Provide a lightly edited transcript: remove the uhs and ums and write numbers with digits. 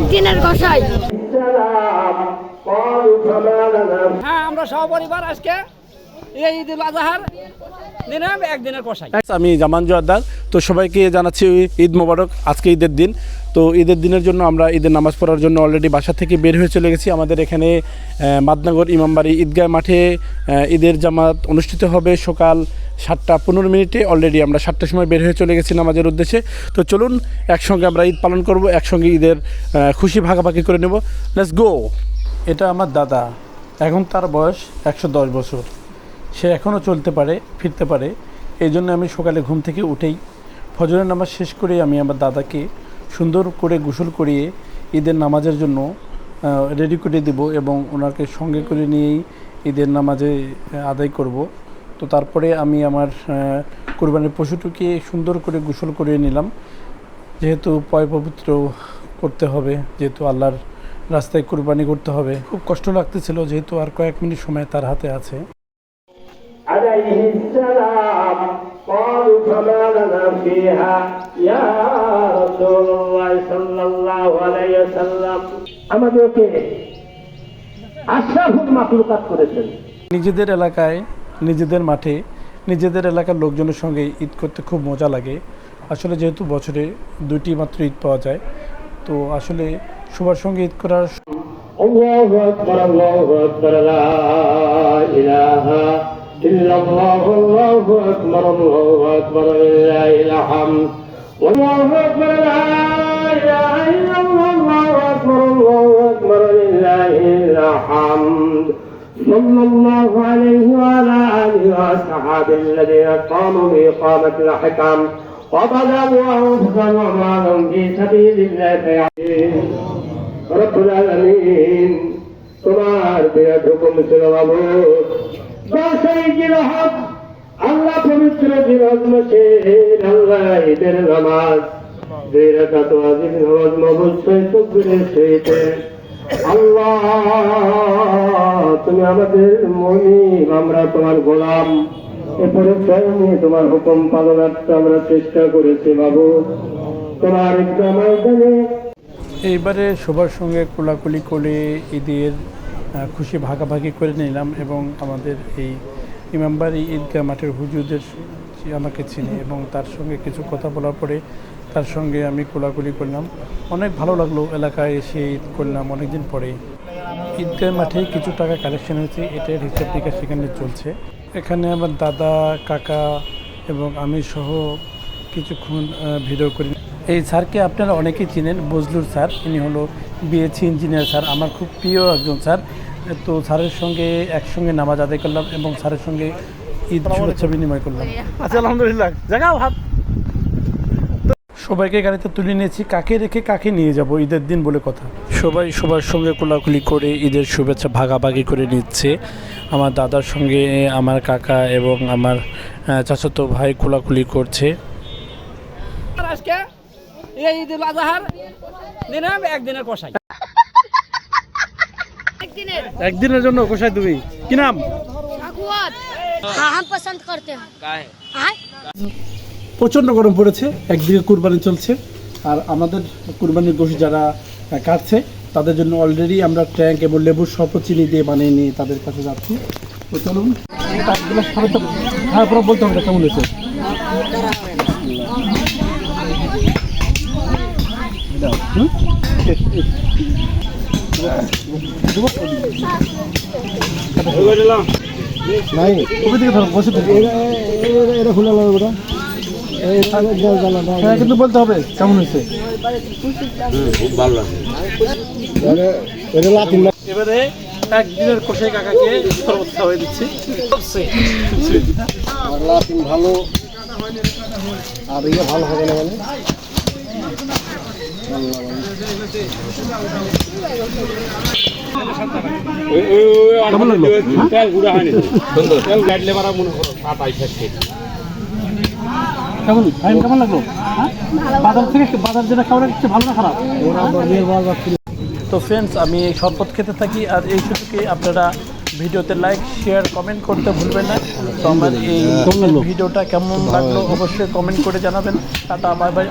একদিনের গোসাই। হ্যাঁ, আমরা সপরিবার আজকে এই ঈদুল আজহার দিনে একদিনের গোসাই। আমি জামান জোয়ারদার। তো সবাইকে জানাচ্ছি ঈদ মোবারক। আজকে ঈদের দিন। তো ঈদের দিনের জন্য আমরা ঈদের নামাজ পড়ার জন্য অলরেডি বাসা থেকে বের হয়ে চলে গেছি। আমাদের এখানে মাদনগর ইমামবাড়ি ঈদগাহ মাঠে ঈদের জামাত অনুষ্ঠিত হবে সকাল 7:15। অলরেডি আমরা 7টার সময় বের হয়ে চলে গেছি নামাজের উদ্দেশ্যে। তো চলুন একসঙ্গে আমরা ঈদ পালন করব, একসঙ্গে ঈদের খুশি ভাগাভাগি করে নেব। Let's go. এটা আমার দাদা, এখন তার বয়স 110 বছর। সে এখনও চলতে পারে, ফিরতে পারে। এই জন্য আমি সকালে ঘুম থেকে উঠেই ফজরের নামাজ শেষ করে আমি আমার দাদাকে সুন্দর করে গোসল করিয়ে ঈদের নামাজের জন্য রেডি করে দেব এবং ওনাকে সঙ্গে করে নিয়েই ঈদের নামাজে আদায় করব। তো তারপরে আমি আমার কোরবানির পশুটিকে সুন্দর করে গোসল করিয়ে নিলাম, যেহেতু পবিত্র করতে হবে, যেহেতু আল্লাহর রাস্তায় কোরবানি করতে হবে। খুব কষ্ট লাগতেছিল, যেহেতু আর কয়েক মিনিট সময় তার হাতে আছে। عليه السلام قالوا فما لنا فيها يا رسول الله صلى الله عليه وسلم আমাদেরকে আশরাফুল মাখলুকাত করেছেন। নিজেদের এলাকায়, নিজেদের মাঠে, নিজেদের এলাকার লোকজনের সঙ্গে ঈদ করতে খুব মজা লাগে। আসলে যেহেতু বছরে 2টি মাত্র ঈদ পাওয়া যায়, তো আসলে সবার সঙ্গে ঈদ করার আল্লাহু আকবার আল্লাহু আকবার লা ইলাহা ইল্লাল্লাহু আল্লাহু আকবার আল্লাহু আকবার লিল্লাহিল হামদ আল্লাহু আকবার লা ইলাহা ইল্লাল্লাহু আকবার আল্লাহু আকবার লিল্লাহিল হামদ সাল্লাল্লাহু আলাইহি ওয়া আলা আলিহি ওয়া সাহাবিহি الذين قاموا بإقامة الأحكام وبذلوا أنفسهم وأموالهم في سبيل الله রব্বুল আলামিন তোমার বিরাট হুকুম ছিল মাবুদ দশই জিলহজ আল্লাহ পবিত্র জিলহজ মাসে আল্লাহ ঈদের নামাজ 2 রাকাত ওয়াজিব নামাজ মাবুদ সহিত তাকবীরের সহিত আল্লাহ তুমি আমাদের মুমিন, আমরা তোমার গোলাম। এরপরে স্বয়ং তোমার হুকুম পালনার্থে আমরা চেষ্টা করেছি মাবুদ। তোমার ঈদগাহ ময়দানে এইবারে সবার সঙ্গে কোলাকুলি করে ঈদের খুশি ভাগাভাগি করে নিলাম এবং আমাদের এই ইমামবাড়ি ঈদগাহ মাঠের হুজুরদের আমাকে চিনি এবং তার সঙ্গে কিছু কথা বলার পরে তার সঙ্গে আমি কোলাকুলি করলাম। অনেক ভালো লাগলো এলাকায় এসে ঈদ করলাম অনেক দিন পরে। ঈদগাহ মাঠে কিছু টাকা কালেকশন হয়েছে, এটার হিসাব নিকাশ সেখানে চলছে। এখানে আমার দাদা, কাকা এবং আমি সহ কিছুক্ষণ ভিডিও করি। এই স্যারকে আপনারা অনেকেই চিনেন, বজলুর স্যার। ইনি হলো বিএসসি ইঞ্জিনিয়ার স্যার, আমার খুব প্রিয় একজন স্যার। তো স্যারের সঙ্গে একসঙ্গে নামাজ আদায় করলাম এবং স্যারের সঙ্গে ঈদ শুভেচ্ছা বিনিময় করলাম। আচ্ছা, আলহামদুলিল্লাহ। জায়গা ভাব সবাইকে গাড়িতে তুলে নিয়েছি, কাকে রেখে কাকে নিয়ে যাব ঈদের দিন বলে কথা। সবাই সবার সঙ্গে কোলাকুলি করে ঈদের শুভেচ্ছা ভাগাভাগি করে নিচ্ছে। আমার দাদার সঙ্গে আমার কাকা এবং আমার চাচাতো ভাই কোলাকুলি করছে। আজকে এই ঈদুল আজহার দিনে একদিনের গোসাই। একদিনের জন্য কোথায় তুমি? কি নাম? हम पसंद करते हैं। প্রচণ্ড গরম পড়েছে, একদিকে কুরবানি চলছে আর আমাদের কুরবানির গোশত যারা কাটছে তাদের জন্য অলরেডি আমরা ট্যাঙ্ক এবং লেবুর শরবত চিনি দিয়ে বানিয়ে নিয়ে তাদের কাছে যাচ্ছি। তো চলুন, হ্যাঁ পুরো বলতে হবে কেমন হয়েছে। নাই কবে থেকে ধরো বসে থেকে এটা খুলে লাগবে ওটা, হ্যাঁ কিন্তু বলতে হবে কেমন হয়েছে। খুব ভালো লাগে। এবারে একদিনের কষাই কাকাকে শরবত খাওয়াই দিচ্ছি। লাতিন ভালো আর ইয়ে ভালো হবে না মানে কেমন লাগলো? তেল গুঁড়া হয়নি, তেল গাড়লে বারা মনে করো কেমন ফাইন কেমন লাগলো? বাজার থেকে বাজার যেটা খাওয়া হচ্ছে ভালো না খারাপ? তো ফ্রেন্ডস, আমি এই শরবত খেতে থাকি আর এই সুযোগে আপনারা ভিডিওতে লাইক, শেয়ার, কমেন্ট করতে ভুলবেন না। তো আমার এই ভিডিওটা কেমন লাগলো অবশ্যই কমেন্ট করে জানাবেন। Tata, bye bye.